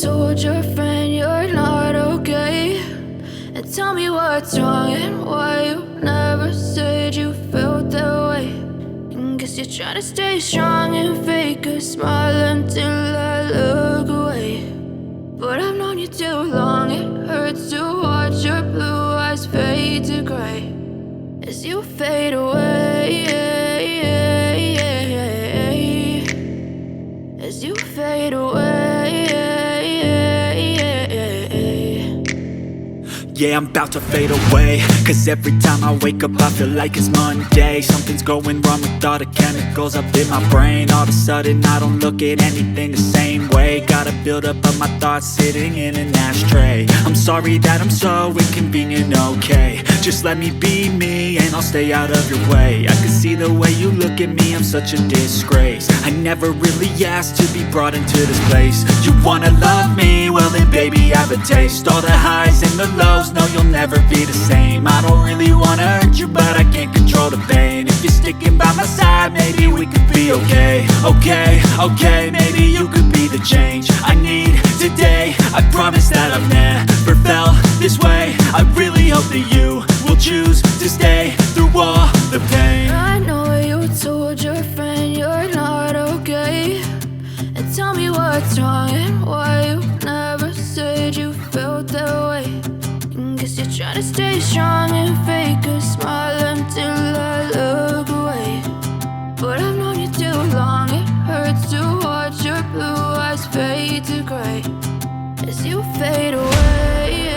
told your friend you're not okay, and tell me what's wrong and why you never said you felt that way. And guess you're trying to stay strong and fake a smile until I look away. But I've known you too long, it hurts to watch your blue eyes fade to gray as you fade away, as you fade away. Yeah, I'm about to fade away, cause every time I wake up I feel like it's Monday. Something's going wrong with all the chemicals up in my brain. All of a sudden I don't look at anything the same way. Gotta build up of my thoughts sitting in an ashtray. I'm sorry that I'm so inconvenient, okay. Just let me be me and I'll stay out of your way. I can see the way you look at me, I'm such a disgrace. I never really asked to be brought into this place. You wanna love me? Well then baby I have a taste. All the highs and the lows, no you'll never be the same. I don't really wanna hurt you but I can't control the pain. If you're sticking by my side maybe we could be okay. Okay, maybe you could be the change I need today. I promise that I've never felt this way. I really hope that you will choose to stay through all the pain. I know you told your friend you're not okay, and tell me what's wrong and why you never said you felt that way. And guess you're trying to stay strong and fake a smile until I look away. But I've known you too long, it hurts to watch your blue eyes fade to gray as you fade away,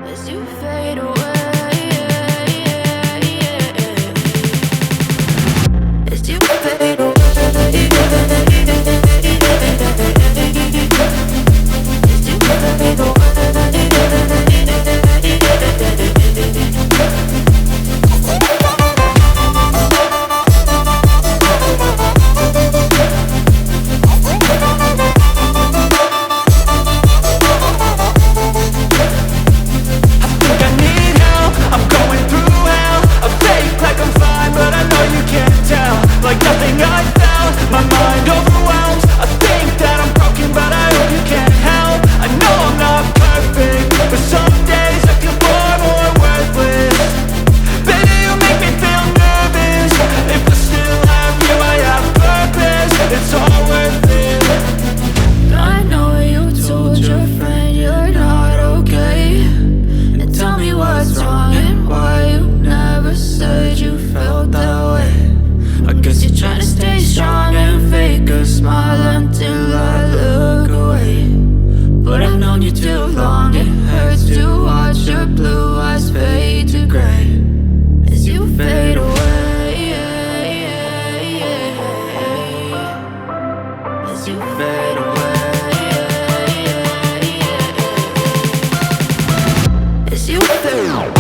as you fade away, as you fade away. Like nothing I felt, my mind overwhelmed. I think that I'm broken, but I hope you can't help. I know I'm not perfect, but some days I feel far more worthless. Baby, you make me feel nervous. If I still have you, I have purpose. It's all worth it. I know you told your friend you're not okay, and tell me what's wrong and why you never said you felt that way. I guess you're trying to stay strong and fake a smile until I look away. But I've known you too long, it hurts to watch your blue eyes fade to gray as you fade away, as you fade away, as you fade away.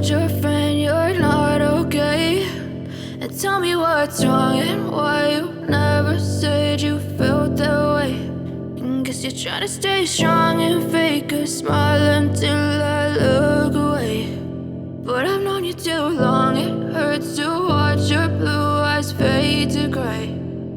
Your friend you're not okay, and tell me what's wrong and why you never said you felt that way. And guess you're trying to stay strong and fake a smile until I look away. But I've known you too long.